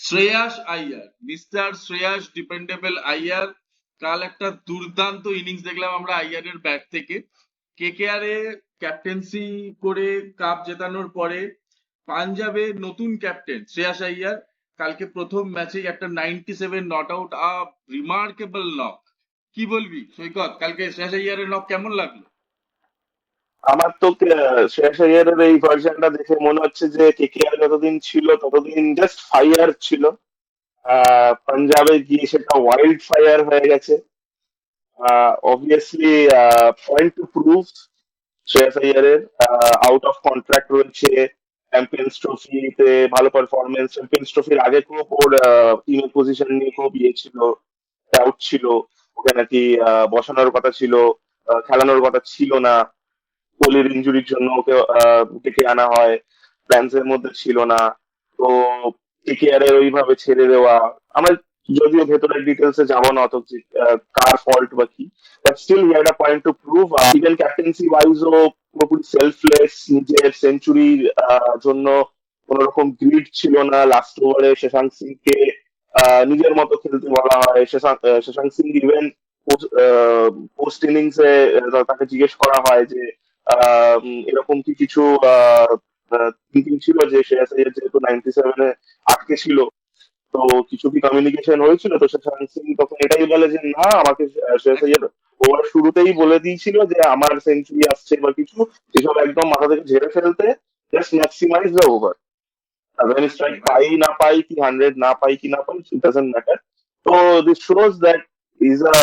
Shreyas Iyer, mister Shreyas dependable Iyer, কাল একটা দুর্দান্ত ইনিংস দেখলাম আমরা আইয়ারের ব্যাট থেকে। কেকেআর এ ক্যাপ্টেন্সি করে কাপ জেতানোর পরে পাঞ্জাবে নতুন ক্যাপ্টেন শ্রেয়াস আইয়ার কালকে প্রথম ম্যাচেই একটা 97 নট আউট, রিমার্কেবল নক। কি বলবি সৈকত, কালকে শ্রেয়াস আইয়ারের নক কেমন লাগলো? আমার তো শ্রেয়াস আইয়ারের এই ভার্সনটা দেখে মনে হচ্ছে যে কেকেআর যতদিন ছিল ততদিন জাস্ট ফায়ার ছিল। পাঞ্জাবে গিয়ে সেটা ওয়াইল্ড ফায়ার হয়ে গেছে। Obviously point to prove Shreyas আইয়ারের। আউট অফ কন্ট্রাক্ট রয়েছে, চ্যাম্পিয়ন্স ট্রফিতে ভালো পারফরমেন্স, চ্যাম্পিয়ন্স ট্রফির আগে খুব ওর টিমের পজিশন নিয়ে খুব ইয়ে ছিল, ডাউট ছিল। ওকে নাকি বসানোর কথা ছিল, খেলানোর কথা ছিল না। কোহলির ইঞ্জুরির জন্য ওকে ডেকে আনা হয়, প্ল্যান্স এর মধ্যে ছিল না। তো কেকেআর এর ওইভাবে ছেড়ে দেওয়া, আমরা যদিও ভেতরের ডিটেলস এ যাবো না অত যে, কার ফল্ট বা কি, but still he had a point to prove. Even captaincy wise ও পুরোপুরি সেলফলেস, নিজের সেঞ্চুরির জন্য কোন রকম গ্রিড ছিল না। লাস্ট ওভারে শশাঙ্ক সিং কে নিজের মতো খেলতে বলা হয়। শশাঙ্ক সিং ইভেন পোস্ট ইনিংসে তাকে জিজ্ঞেস করা হয় যে এরকম কি কিছু থিঙ্কিং ছিল যে শ্রেয়াস আইয়ার যেহেতু 97-এ আটকে ছিল, তো কিছু কি কমিউনিকেশন হয়েছিল? তো শশাঙ্ক সিং তখন এটাই বলে যে না, আমাকে শ্রেয়াস আইয়ার ওভার শুরুতেই বলে দিয়েছিল যে আমার সেঞ্চুরি আসছে বা কিছু, এসব একদম মাথা থেকে ঝেড়ে ফেলতে, জাস্ট ম্যাক্সিমাইজ দ্য ওভার। আমি স্ট্রাইক একদম পাই না পাই, কি 100 না পাই কি না পাই, ইট ডাজন্ট ম্যাটার। তো this shows that is a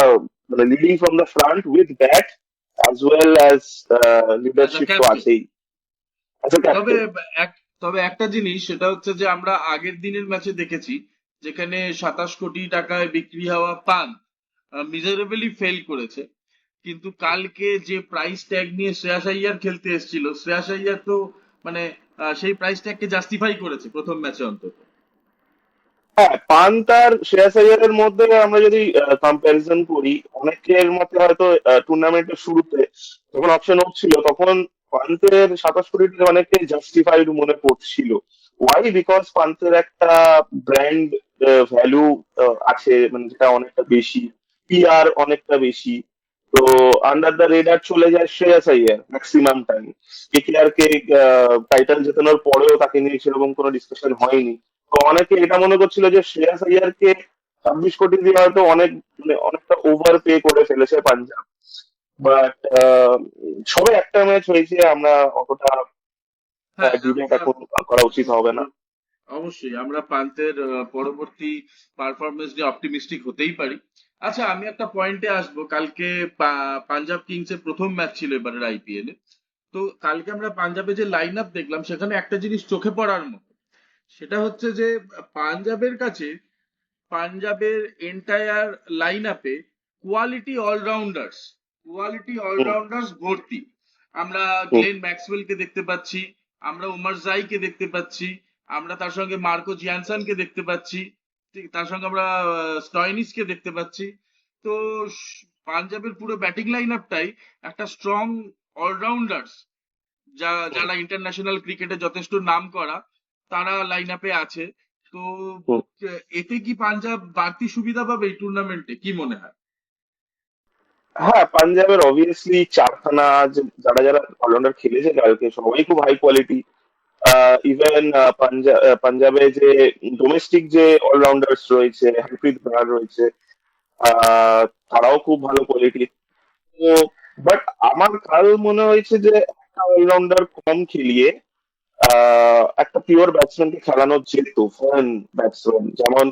মানে leading from the front with bat as well as as a leadership তো ক্যাপ্টেন। আছেই অ্যাজ এ তবে ক্যাপ্টেন। এক তবে একটা জিনিস, সেটা হচ্ছে যে আমরা আগের দিনের ম্যাচে দেখেছি যেখানে 27 কোটি টাকায় বিক্রি হওয়া পান মিজারেবলি ফেল করেছে, কিন্তু কালকে যে প্রাইস ট্যাগ নিয়ে শ্রেয়াস আইয়ার খেলতে এসেছিল, শ্রেয়াস আইয়ার তো মানে সেই প্রাইস ট্যাগকে জাস্টিফাই করেছে প্রথম ম্যাচে অন্তত। হ্যাঁ, পান্ত আর শ্রেয়াস আইয়ারের মধ্যে আমরা যদি কম্প্যারিজন করি, অনেকের মতে হয়তো টুর্নামেন্টের শুরুতে যখন অপশন হচ্ছিল তখন পান্তের 27 কোটি অনেকটাই জাস্টিফাইড মনে পড়ছিল। ওয়াই? বিকজ পান্তের একটা ব্র্যান্ড ভ্যালু আছে, মানে যেটা অনেকটা বেশি, পিআর অনেকটা বেশি। তো আন্ডার দ্য রেডার চলে যায় Shreyas Iyer maximum time. KKR কে টাইটেল জেতানোর পরেও তাকে নিয়ে সেরকম কোনো ডিসকাশন হয়নি। তো অনেকে এটা মনে করছিল যে শ্রেয়াস আইয়ারকে 26 কোটি দিয়ে হয়তো অনেক, মানে অনেকটা ওভার পে করে ফেলেছে পাঞ্জাব। বাট সবে একটা ম্যাচ হয়েছে, আমরা অতটা হ্যাঁ, ডিবেট আমরা এখন করা উচিত হবে না। অবশ্যই আমরা পান্তের পরবর্তী পারফরমেন্স নিয়ে অপটিমিস্টিক হতেই পারি। আচ্ছা, আমি একটা পয়েন্টে আসবো। কালকে পাঞ্জাব কিংস এর প্রথম ম্যাচ ছিল এবারের আইপিএল এ। তো কালকে আমরা পাঞ্জাবে যে লাইন আপ দেখলাম সেখানে একটা জিনিস চোখে পড়ার মতো, সেটা হচ্ছে যে পাঞ্জাবের কাছে, পাঞ্জাবের এন্টায়ার লাইন আপে কোয়ালিটি হুম, অলরাউন্ডার্স ভর্তি। আমরা হুম। গ্লেন ম্যাক্সওয়েল কে দেখতে পাচ্ছি, আমরা উমার জাই কে দেখতে পাচ্ছি, আমরা তার সঙ্গে মার্কো জিয়ানসন কে দেখতে পাচ্ছি, ঠিক তার সঙ্গে আমরা স্টয়নিস কে দেখতে পাচ্ছি। তো পাঞ্জাবের পুরো ব্যাটিং লাইন আপটাই একটা স্ট্রং অলরাউন্ডার্স, যারা ইন্টারন্যাশনাল ক্রিকেটে যথেষ্ট নাম করা, তারা লাইন আপে আছে। তো হুম। এতে কি পাঞ্জাব বাড়তি সুবিধা পাবে এই টুর্নামেন্টে, কি মনে হয়? হ্যাঁ, পাঞ্জাবের অবভিয়াসলি চারখানা যারা যারা অলরাউন্ডার খেলেছে কালকে সবাই খুব হাই কোয়ালিটি। ইভেন পাঞ্জাবে যে ডোমেস্টিক যে অলরাউন্ডার্স রয়েছে, হরপ্রীত ব্রার রয়েছে, আহ, তারাও খুব ভালো কোয়ালিটি। তো বাট আমার কাল মনে হয়েছে যে একটা অলরাউন্ডার কম খেলিয়ে একটা পিওর ব্যাটসম্যানকে খেলানো যেত, ফরেন ব্যাটসম্যান যেমন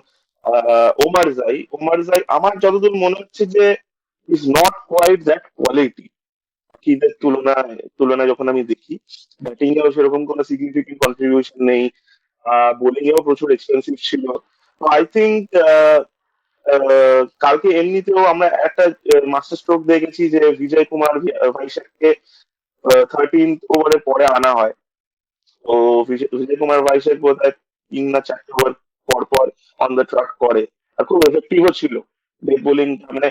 ওমার জাই আমার যতদূর মনে হচ্ছে যে is not quite that quality. বাকিদের তুলনায় যখন আমি দেখি, ব্যাটিং এও সেরকম কোনো সিগনিফিকেন্ট কন্ট্রিবিউশন নেই, বোলিং এও প্রচুর এক্সপেন্সিভ ছিল। তো আই থিঙ্ক কালকে এমনিতেও আমরা একটা মাস্টার স্ট্রোক দেখেছি যে বিজয় কুমার ভাইশাখকে 13th ওভারের পরে আনা হয়। তো বিজয় কুমার ভাইশেখ বোধহয় 3 না 4টে ওভার পর পর অন দ্য ট্রাক করে, আর খুব এফেক্টিভও ছিল ডেথ বোলিং। মানে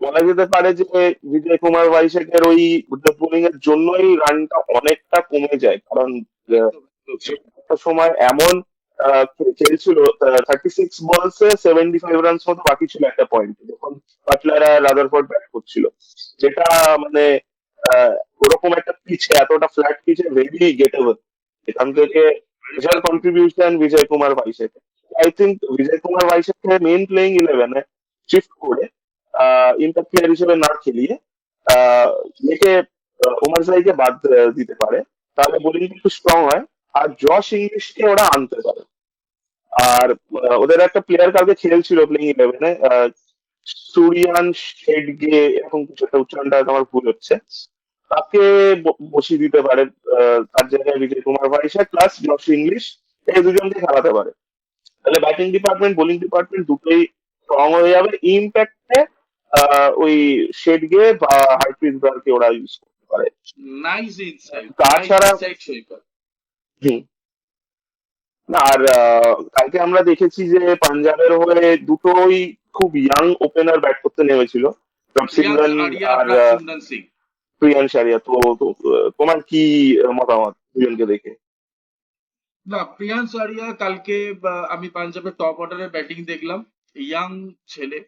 বলা যেতে পারে যে বিজয় কুমার ভাইশেখের ওই ডেথ বোলিং এর জন্যই রানটা অনেকটা কমে যায়, কারণ আহ, একদম, একদম। সে একটা সময় এমন খেলছিল 36 বলসে 75 রানস মতো বাকি ছিল একটা পয়েন্ট, যখন বাটলার আর রাদারফোর্ড ব্যাট করছিল, যেটা মানে ওরকম একটা পিচে, এতটা ফ্ল্যাট পিচে ভেরি গেটেবল। এখান থেকে ভেরি বিশাল পারফেক্ট। কন্ট্রিবিউশন বিজয় কুমার ভাইসেকে। আই থিঙ্ক বিজয় কুমার ভাইসেকে মেইন প্লেইং ইলেভেনে শিফট করে ইম্প্যাক্ট প্লেয়ার হিসেবে না খেলিয়ে আহ, একে ওমার জাইকে বাদ দিতে পারে, তাহলে বোলিং একটু স্ট্রং হয়। আর জশ ইংলিশকে ওরা আনতে পারে। আর ওদের একটা প্লেয়ার কালকে খেলছিল প্লেইং ইলেভেনে, সুরিয়ান শেডগে, এরকম কিছু একটা, উচ্চারণটা আমার ভুল হচ্ছে, তাকে বসিয়ে দিতে পারে। তার জায়গায় বিজয় কুমার ভাইসা প্লাস জশ ইংলিশ, এই দুজনকে খেলাতে পারে। তাহলে ব্যাটিং ডিপার্টমেন্ট বোলিং ডিপার্টমেন্ট দুটোই স্ট্রং হয়ে যাবে। ইম্প্যাক্টে ওই শেডগে বা হারপ্রিত ব্রারকে ওরা ইউজ করতে পারে। নাইস ইনসাইট, নাইস তাছাড়া ইনসাইট সৈকত। হুম, না আর কালকে আমরা দেখেছি যে পাঞ্জাবের হয়ে দুটোই খুব ইয়াং ওপেনার ব্যাট করতে নেমেছিল, প্রিয়াঙ্ক সিমরন আরিয়া, আর প্রাবসিমরন সিং। প্রিয়ান সারিয়া। তোমার কি মতামত দুজনকে দেখে? না, প্রিয়াংশ আরিয়া কালকে আমি পাঞ্জাবের টপ অর্ডারে ব্যাটিং দেখলাম। ইয়াং ছেলে,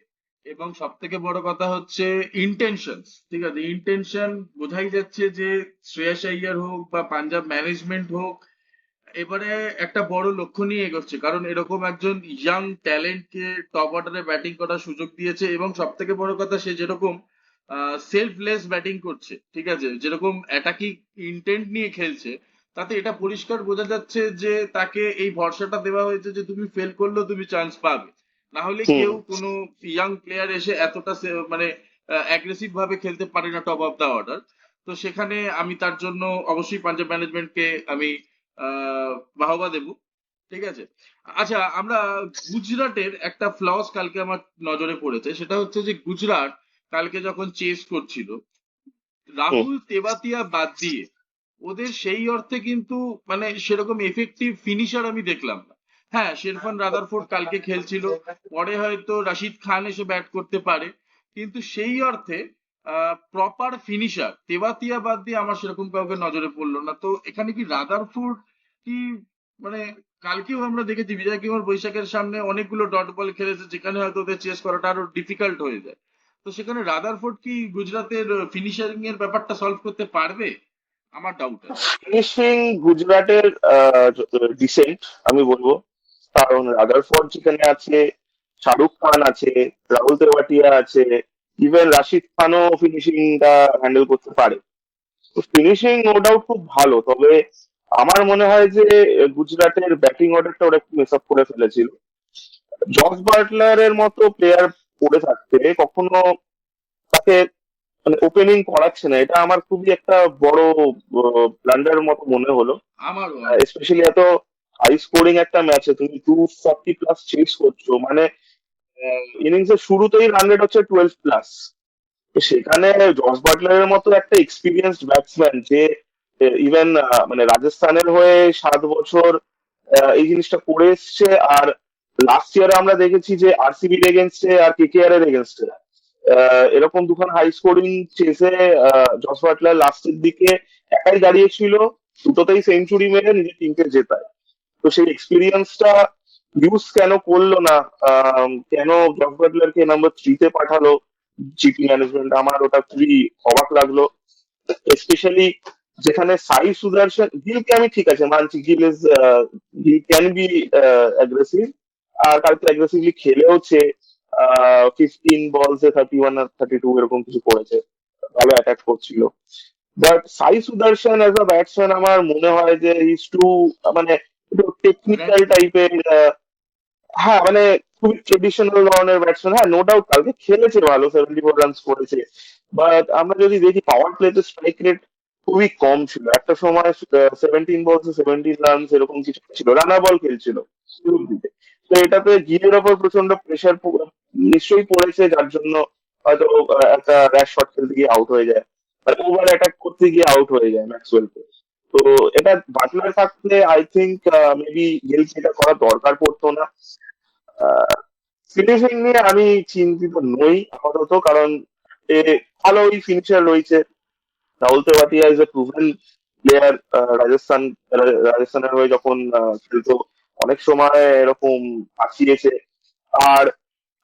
এবং সব থেকে বড় কথা হচ্ছে ইন্টেনশন। ঠিক আছে, ইন্টেনশন বোঝাই যাচ্ছে যে শ্রেয়াস আইয়ার হোক বা পাঞ্জাব ম্যানেজমেন্ট হোক, এবারে একটা বড় লক্ষ্য নিয়ে এগোচ্ছে, কারণ এরকম একজন ইয়াং ট্যালেন্টকে টপ অর্ডারে ব্যাটিং করার সুযোগ দিয়েছে। এবং সব থেকে বড় কথা, সে যেরকম সেলফলেস ব্যাটিং করছে, ঠিক আছে, যেরকম অ্যাটাকিং ইন্টেন্ট নিয়ে খেলছে, তাতে এটা পরিষ্কার বোঝা যাচ্ছে যে তাকে এই ভরসাটা দেওয়া হয়েছে যে তুমি ফেল করলেও তুমি চান্স পাবে। না হলে হুম। কেউ কোনো ইয়াং প্লেয়ার এসে এতটা মানে অ্যাগ্রেসিভ ভাবে খেলতে পারে না টপ অফ দা অর্ডার। তো সেখানে আমি তার জন্য অবশ্যই পাঞ্জাব ম্যানেজমেন্টকে আমি বাহবা দেব। ঠিক আছে। আচ্ছা, আমরা গুজরাটের একটা ফ্লস কালকে আমার নজরে পড়েছে, সেটা হচ্ছে যে গুজরাট কালকে যখন চেস করছিল, হুম। রাহুল তেবাতিয়া বাদ দিয়ে ওদের সেই অর্থে কিন্তু মানে সেরকম এফেক্টিভ ফিনিশার আমি দেখলাম না। হ্যাঁ, শেরফান রাদারফোর্ড কালকে খেলছিল, পরে হয়তো রাশিদ খান এসে ব্যাট করতে পারে, কিন্তু সেই অর্থে প্রপার ফিনিশার তেবাতিয়া বাদ দিয়ে আমার সেরকম কাউকে নজরে পড়লো না। তো এখানে কি রাদারফোর্ড কি মানে, কালকেও আমরা দেখেছি বিজয় কুমার বৈশাখের সামনে অনেকগুলো ডট বল খেলেছে, যেখানে হয়তো ওদের চেস করাটা আরো ডিফিকাল্ট হয়ে যায়। তো সেখানে রাদারফোর্ড কি গুজরাতের ফিনিশিং এর ব্যাপারটা সলভ করতে পারবে? আমার ডাউট আছে। ফিনিশিং গুজরাটের ডিসেন্ট আমি বলবো, কারণ রাদারফোর্ড যেখানে আছে, শাহরুখ খান আছে, রাহুল তেভাটিয়া আছে, ইভেন রাশিদ খানও ফিনিশিংটা হ্যান্ডেল করতে পারে। তো ফিনিশিং নো ডাউট খুব ভালো, তবে আমার মনে হয় যে গুজরাটের ব্যাটিং অর্ডারটা ওরা একটু মেস আপ করে ফেলেছিল। জস বাটলারের মতো প্লেয়ার পড়ে থাকতে কখনো তাকে মানে ওপেনিং করাচ্ছে না, এটা আমার খুবই একটা বড় ব্লান্ডার মতো মনে হলো। আমারও। স্পেশালি এত হাই স্কোরিং একটা ম্যাচে তুমি 240 প্লাস চেস করছো, মানে ইনিংস এর শুরুতেই রান রেট হচ্ছে 12 প্লাস। তো সেখানে জস বাটলারের মতো একটা এক্সপিরিয়েন্সড ব্যাটসম্যান, যে ইভেন মানে রাজস্থানের হয়ে 7 বছর এই জিনিসটা করে এসছে। আর লাস্ট ইয়ার আমরা দেখেছি যে আরসিবির এগেনস্টে আর কেকেআর এর এগেনস্টে এরকম দুখান হাই স্কোরিং চেসে জস বাটলার লাস্টের দিকে একাই দাঁড়িয়েছিল, দুটোতেই সেঞ্চুরি মেরে নিজের টিমকে জেতায়। তো সেই এক্সপিরিয়েন্সটা ইউজ কেন করলো না, কেন জস বাটলারকে নাম্বার 3-তে পাঠালো জিপি ম্যানেজমেন্ট, আমার ওটা খুবই অবাক লাগলো। স্পেশালি যেখানে সাই সুদর্শন, গিলকে আমি ঠিক আছে মানছি, গিল ক্যান বি অ্যাগ্রেসিভ, আর কালকে অ্যাগ্রেসিভলি খেলেওছে। 15 বলসে 31 আর 32 এরকম কিছু করেছে, ভালো অ্যাটাক করছিল। But Sai Sudarshan as a batsman আমার মনে হয় যে ইজ টু, মানে একটু টেকনিক্যাল গ্র্যান্টেড। টাইপের। হ্যাঁ মানে খুবই ট্রেডিশনাল ধরনের ব্যাটসম্যান। হ্যাঁ নো ডাউট কালকে খেলেছে ভালো, 74 রানস করেছে, বাট আমরা যদি দেখি পাওয়ার প্লেতে স্ট্রাইক রেট খুবই কম ছিল একটা সময়। 17 বলসে 17 রানস এরকম কিছু ছিল, রানা বল খেলছিল শুরুর দিকে। তো এটাতে গিলের ওপর প্রচন্ড প্রেশার নিশ্চয়ই পড়েছে, যার জন্য হয়তো একটা র্যাশ শট খেলতে গিয়ে আউট হয়ে যায়, ওভার অ্যাটাক করতে গিয়ে আউট হয়ে যায় ম্যাক্সওয়েলকে। তো এটা বাটলার থাকলে আই থিঙ্ক মেবি গিলকে এটা করার দরকার পড়তো না। ফিনিশিং নিয়ে আমি চিন্তিত নই আপাতত, কারণ এ ভালোই ফিনিশার রয়েছে। Rahul Tewatia is a proven player. রাজস্থানের হয়ে যখন খেলতো অনেক সময় এরকম ফাঁসিয়েছে। আর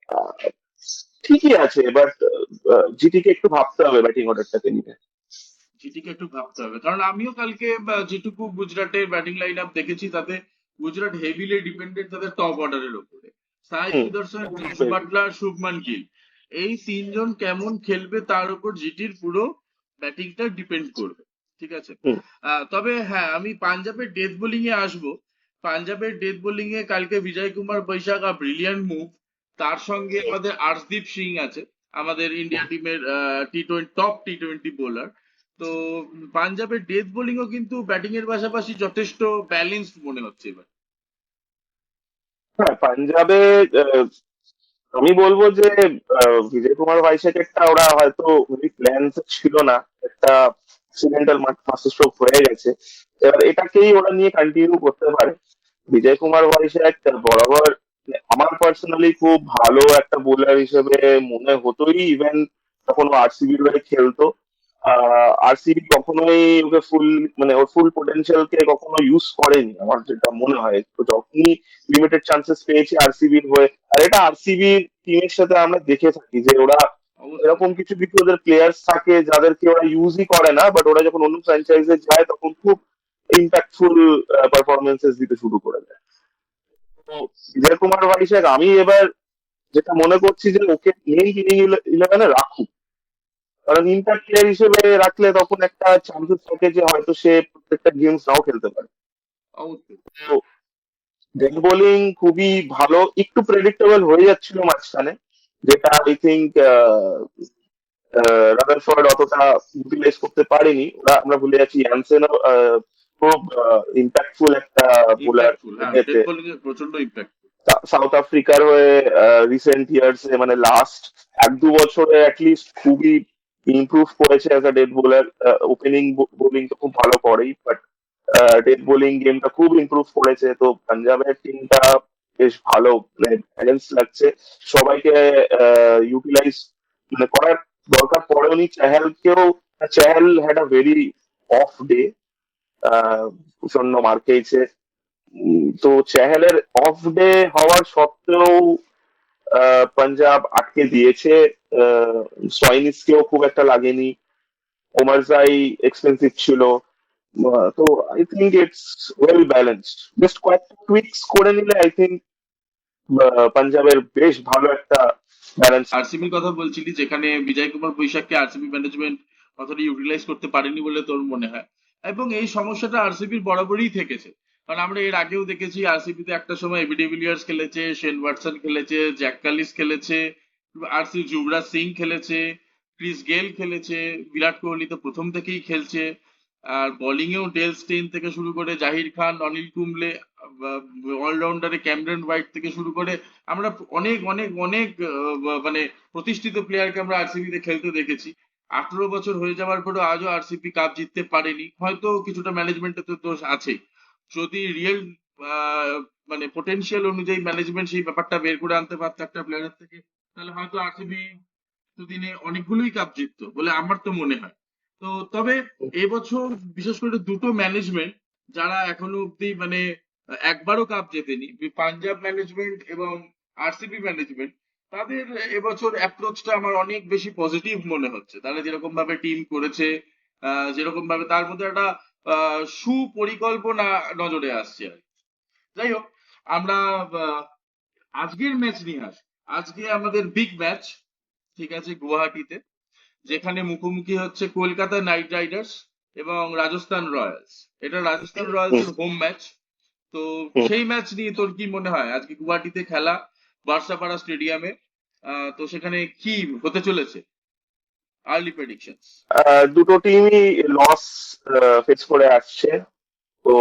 আহ, ঠিকই আছে, বাট জিটিকে একটু ভাবতে হবে ব্যাটিং অর্ডারটাকে নিয়ে। জিটিকে একটু ভাবতে হবে, কারণ আমিও কালকে যেটুকু গুজরাটের ব্যাটিং লাইন আপ দেখেছি তাতে গুজরাট হেভিলি ডিপেন্ডেন্ট তাদের টপ অর্ডারের উপরে। সাই হুম। সুদর্শন, জস বাটলার, শুভমান গিল, এই তিনজন কেমন খেলবে তার উপর জিটির পুরো ব্যাটিংটা ডিপেন্ড করবে। ঠিক আছে। হুম। তবে হ্যাঁ, আমি পাঞ্জাবের ডেথ বোলিং এ আসবো। পাঞ্জাবের ডেথ বোলিং এ কালকে বিজয় কুমার বৈশাখ ব্রিলিয়ান্ট মুভ। তার সঙ্গে আমাদের আর্শদীপ সিং আছে, আমাদের ইন্ডিয়া টিমের টি টোয়েন্টি বোলার। তো পাঞ্জাবের ডেথ বোলিংও কিন্তু ব্যাটিং এর পাশাপাশি যথেষ্ট ব্যালেন্সড মনে হচ্ছে এবার। হ্যাঁ, পাঞ্জাবে আহ, আমি বলবো যে বিজয় কুমার ভাইসাকেরটা ওরা হয়তো প্ল্যান ছিল না, একটা অ্যাক্সিডেন্টাল মাস্টার স্ট্রোক হয়ে গেছে। এবার এটাকেই ওরা নিয়ে কন্টিনিউ করতে পারে। বিজয় কুমার ভাইসাক বরাবর আমার পার্সোনালি খুব ভালো একটা বোলার হিসেবে মনে হতোই, ইভেন তখন ও আরসিবির হয়ে খেলতো। আরসিবি কখনোই ওকে ফুল, মানে ওর ফুল পোটেনশিয়ালকে কখনো ইউজ করেনি আমার যেটা মনে হয়। তো যখনই লিমিটেড চান্সেস পেয়েছে আরসিবির হয়ে, আর এটা আরসিবি টিমের সাথে আমরা দেখে থাকি যে ওরা অবশ্যই। এরকম কিছু কিছু ওদের প্লেয়ার্স থাকে যাদেরকে ওরা ইউজই করে না, বাট ওরা যখন অন্য ফ্র্যাঞ্চাইজে যায় তখন খুব ইম্প্যাক্টফুল পারফরমেন্সেস দিতে শুরু করে দেয়। তো বিজয় কুমার ভাইসাক আমি এবার যেটা মনে করছি যে ওকে মেইন প্লেইং ইলেভেনে রাখুক, কারণ ইম্প্যাক্ট প্লেয়ার হিসেবে রাখলে তখন একটা চান্সেস থাকে যে হয়তো সে প্রত্যেকটা গেমস নাও খেলতে পারে। অবশ্যই। তো ডেথ বোলিং খুবই ভালো, একটু প্রেডিক্টেবল হয়ে যাচ্ছিল মাঝখানে, যেটা আই থিঙ্ক রাদারফোর্ড অতটা ইউটিলাইজ করতে পারেনি। ওরা আমরা ভুলে যাচ্ছি ইয়ানসেনও খুব ইম্প্যাক্টফুল একটা বোলার ইম্প্যাক্টফুল, হ্যাঁ, ডেথ এতে বোলিং এ প্রচন্ড ইম্প্যাক্ট। সাউথ আফ্রিকার হয়ে রিসেন্ট ইয়ার্সে, মানে লাস্ট 1-2 বছরে অ্যাটলিস্ট খুবই ইমপ্রুভ করেছে as a death bowler. Opening bowling তো খুব ভালো করেই, বাট ডেথ বোলিং গেমটা খুব ইমপ্রুভ করেছে। তো পাঞ্জাবের টিমটা বেশ ভালো, মানে ব্যালেন্স লাগছে। সবাইকে ইউটিলাইজ মানে করার দরকার পড়েনি চাহেলকেও। Chahal had a very off day, প্রচন্ড মার খেয়েছে। তো চেহালের অফ ডে হওয়ার সত্ত্বেও পাঞ্জাব আটকে দিয়েছে। স্টয়নিসকেও খুব একটা লাগেনি, ওমারজাই এক্সপেন্সিভ ছিল। তো I think it's well balanced, just কয়েকটা টুইক্স করে নিলে আই থিঙ্ক পাঞ্জাবের বেশ ভালো একটা ব্যালেন্স। আরসিবির কথা বলছিলি, যেখানে বিজয় কুমার বৈশাখকে আরসিবি ম্যানেজমেন্ট অতটা ইউটিলাইজ করতে পারেনি বলে তোর মনে হয়? এবং এই সমস্যাটা আরসিবির বরাবরই থেকেছে। কারণ আমরা এর আগেও দেখেছি আরসিবিতে একটা সময় এবি ডিভিলিয়ার্স খেলেছে, শেন ওয়াটসন খেলেছে, জ্যাক কালিস খেলেছে, আরসি যুবরাজ সিং খেলেছে, ক্রিস গেল খেলেছে, বিরাট কোহলি তো প্রথম থেকেই খেলছে। আর বোলিং এও ডেল স্টেইন থেকে শুরু করে জাহির খান, অনিল কুম্বলে, অলরাউন্ডারে ক্যামেরন হোয়াইট থেকে শুরু করে আমরা অনেক অনেক অনেক মানে প্রতিষ্ঠিত প্লেয়ারকে আমরা আরসিবি তে খেলতে দেখেছি। 18 বছর হয়ে যাওয়ার পরেও আজও আরসিবি কাপ জিততে পারেনি। হয়তো কিছুটা ম্যানেজমেন্টের তো দোষ আছেই। যদি রিয়েল মানে পোটেনশিয়াল অনুযায়ী ম্যানেজমেন্ট সেই ব্যাপারটা বের করে আনতে পারতো একটা প্লেয়ারের থেকে, তাহলে হয়তো আরসিবি দিনে অনেকগুলোই কাপ জিততো বলে আমার তো মনে হয়। তো তবে এবছর বিশেষ করে দুটো ম্যানেজমেন্ট যারা এখনো অব্দি মানে একবারও কাপ জেতেনি, পাঞ্জাব ম্যানেজমেন্ট এবং আরসিবি ম্যানেজমেন্ট, তাদের এবছর অ্যাপ্রোচটা আমার অনেক বেশি পজিটিভ মনে হচ্ছে। তারা যেরকম ভাবে টিম করেছে, যেরকম ভাবে তার মধ্যে একটা সুপরিকল্পনা নজরে আসছে আর কি। যাই হোক, আমরা আজকের ম্যাচ নিয়ে আসি। আজকে আমাদের বিগ ম্যাচ, ঠিক আছে, গুয়াহাটিতে, যেখানে মুখোমুখি হচ্ছে কলকাতা নাইট রাইডার্স এবং রাজস্থান রয়্যালস। এটা রাজস্থান রয়্যালস এর হোম ম্যাচ। তো সেই ম্যাচ নিয়ে তোর কি মনে হয়? আজকে গুয়াহাটিতে খেলা, বার্সাপাড়া স্টেডিয়ামে, তো সেখানে কি হতে চলেছে? Early predictions. দুটো টিমই লস ফেস করে আসছে। তো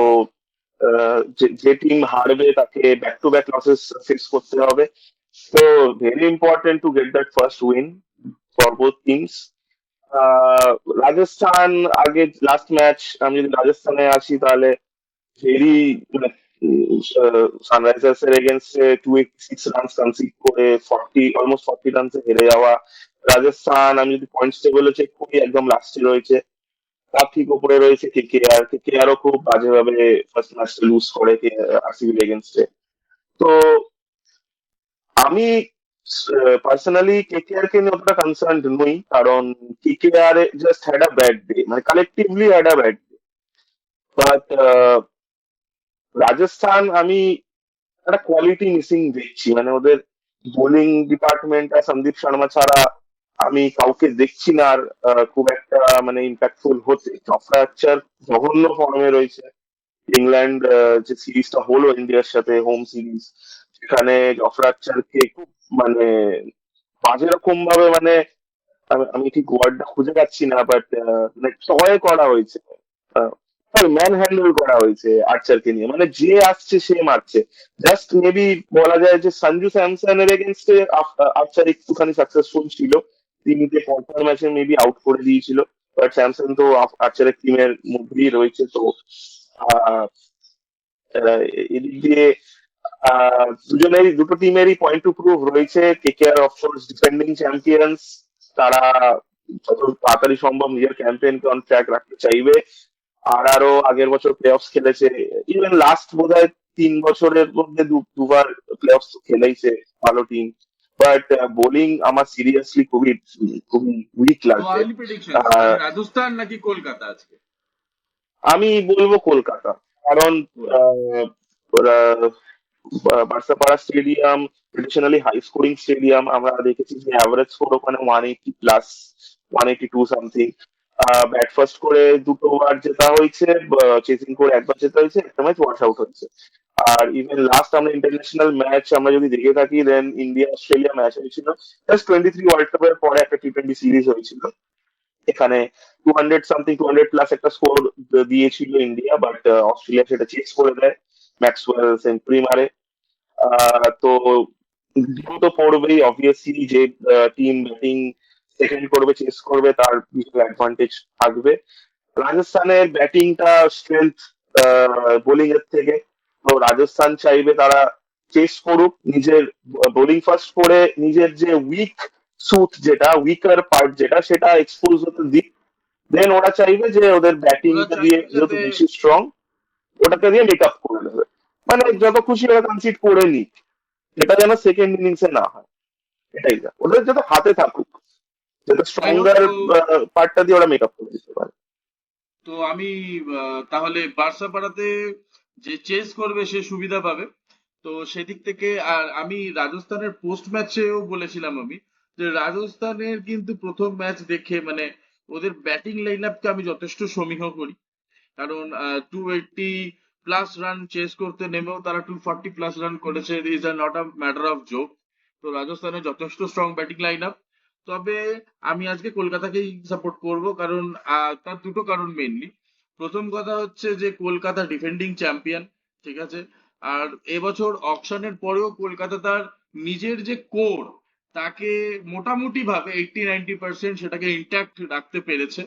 যে টিম হারবে তাকে back to back losses face করতে হবে। তো very important to get that first win for both teams. Ah, Rajasthan, আগে লাস্ট ম্যাচ আমি যদি রাজস্থানে আসি তাহলে ভেরি, মানে সানরাইজার্স এর এগেনস্টে 286 রানস কনসিড করে 40 অলমোস্ট 40 রানসে হেরে যাওয়া। রাজস্থান আমি যদি পয়েন্টস টেবিলে চেক করি একদম লাস্টে রয়েছে। তার ঠিক উপরে রয়েছে কেকেআর। কেকেআরও খুব বাজেভাবে ফার্স্ট ম্যাচটা লুজ করে আরসিবির এগেনস্টে। তো আমি পার্সোনালি কেকেআর কে নিয়ে অতটা কনসার্ন নই, কারণ KKR just had a bad day, মানে collectively had a bad day. But Rajasthan আমি একটা কোয়ালিটি মিসিং দেখছি, মানে ওদের বোলিং ডিপার্টমেন্ট আর সন্দীপ শর্মা ছাড়া আমি কাউকে দেখছি না আর খুব একটা মানে ইম্প্যাক্টফুল হতে। জফরা আর্চার জঘন্য ফর্মে রয়েছে। ইংল্যান্ড যে সিরিজটা হলো ইন্ডিয়ার সাথে, হোম সিরিজ, সেখানে জফরা আর্চারকে খুব মানে বাজে রকম ভাবে, মানে আমি ঠিক ওয়ার্ডটা খুঁজে পাচ্ছি না, বাট মানে টয় করা হয়েছে, ম্যান হ্যান্ডেল করা হয়েছে আর্চারকে নিয়ে, মানে যে আসছে সে মারছে। জাস্ট মেবি বলা যায় যে সঞ্জু স্যামসনের এগেনস্টে আর্চার একটুখানি সাকসেসফুল ছিল, তিনটে পরপর ম্যাচে মেবি আউট করে দিয়েছিল, বাট স্যামসন তো আর্চারের টিমের মধ্যেই রয়েছে। তো আহ, এদিক দিয়ে দুজনেরই, দুটো টিমেরই পয়েন্ট টু প্রুভ রয়েছে। কেকেআর অফকোর্স ডিফেন্ডিং চ্যাম্পিয়ন্স, তারা যত তাড়াতাড়ি সম্ভব নিজের ক্যাম্পেইনকে অন ট্র্যাক রাখতে চাইবে। আর আরো আগের বছর প্লে অফ খেলেছে, ইভেন লাস্ট বোধহয় 3 বছরের মধ্যে দুবার প্লে অফ খেলেইছে ভালো টিম। বাট বোলিং আমার সিরিয়াসলি খুবই খুবই উইক তো লাগছে। আর্লি প্রেডিকশন মানে আহ, রাজস্থান নাকি কলকাতা আজকে? আমি বলবো কলকাতা, কারণ আহ, Barsapara stadium traditionally high scoring stadium, আমরা দেখেছি যে অ্যাভারেজ স্কোর ওখানে 180+, 182 সামথিং। ব্যাট ফার্স্ট করে দুটোবার জেতা হয়েছে, চেসিং করে একবার জেতা হয়েছে, একটা ম্যাচ ওয়াশ আউট হয়েছে। আর ইভেন লাস্ট আমরা ইন্টারন্যাশনাল ম্যাচ আমরা যদি দেখে থাকি, দেন ইন্ডিয়া অস্ট্রেলিয়া ম্যাচ হয়েছিল জাস্ট 23 ওয়ার্ল্ড কাপের পরে, একটা টি20 সিরিজ হয়েছিল। এখানে 200 সামথিং, 200+ একটা স্কোর দিয়েছিল ইন্ডিয়া, বাট অস্ট্রেলিয়া সেটা চেস করে দেয়, ম্যাক্সওয়েল সেঞ্চুরি মারে। তো ডিউ তো পড়বেই অবভিয়াসলি, যে টিম ব্যাটিং সেকেন্ড করবে, চেস করবে, তার বিশাল অ্যাডভান্টেজ থাকবে। রাজস্থানের ব্যাটিংটা স্ট্রেংথ বোলিং এর থেকে, তো রাজস্থান চাইবে তারা চেস করুক, নিজের বোলিং ফার্স্ট করে নিজের যে উইক সুট, যেটা উইকার পার্ট যেটা, সেটা এক্সপোজ হতে দিক। দেন ওরা চাইবে যে ওদের ওরা ব্যাটিংটা দিয়ে চাইবে যেহেতু যাতে বেশি স্ট্রং, ওটাকে দিয়ে মেক আপ করে নেবে। মানে যত খুশি ওরা কনসিড করে নিক, এটা যেন সেকেন্ড ইনিংসে না হয়, এটাই যা ওদের যাতে হাতে থাকুক, যাতে যাই হোক। স্ট্রঙ্গার তো পার্টটা দিয়ে ওরা মেক আপ করে দিতে পারে। তো আমি তাহলে বার্সা পাড়াতে যে চেস করবে সে সুবিধা পাবে। তো সেদিক থেকে আর আমি রাজস্থানের পোস্ট ম্যাচেও বলেছিলাম আমি যে রাজস্থানের কিন্তু প্রথম ম্যাচ দেখে মানে ওদের ব্যাটিং লাইন আপকে আমি যথেষ্ট সমীহ করি। কারণ 280+ রান চেস করতে নেমেও তারা 240+ রান করেছে, is are not a matter of joke. তো রাজস্থানের যথেষ্ট স্ট্রং ব্যাটিং লাইন আপ। তবে আমি আজকে কলকাতাকেই সাপোর্ট করব, কারণ তার দুটো কারণ মেইনলি। প্রথম কথা হচ্ছে যে কলকাতা ডিফেন্ডিং চ্যাম্পিয়ন, ঠিক আছে। আর এবছর অকশনের পরেও কলকাতা তার নিজের যে কোর, তাকে মোটামুটি ভাবে 80-90% সেটাকে ইন্ট্যাক্ট রাখতে পেরেছে।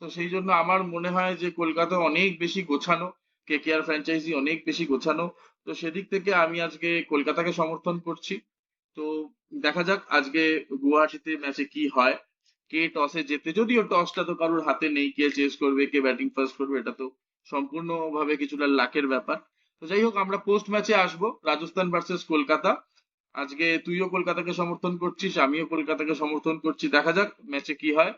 তো সেই জন্য আমার মনে হয় যে কলকাতা অনেক বেশি গোছানো, কেকেআর ফ্র্যাঞ্চাইজি অনেক বেশি গোছানো। তো সেদিক থেকে আমি আজকে কলকাতাকে সমর্থন করছি। তো দেখা যাক আজকে গুয়াহাটিতে ম্যাচে কি হয়। কে টসে জেতে, যদিও টসটা তো কারোর হাতে নেই, কে চেস করবে কে ব্যাটিং ফার্স্ট করবে এটা তো সম্পূর্ণভাবে কিছুটা লাকের ব্যাপার। তো যাই হোক, আমরা পোস্ট ম্যাচে আসবো রাজস্থান ভার্সেস কলকাতা। আজকে তুইও কলকাতাকে সমর্থন করছিস, আমিও কলকাতাকে সমর্থন করছি, দেখা যাক ম্যাচে কি হয়।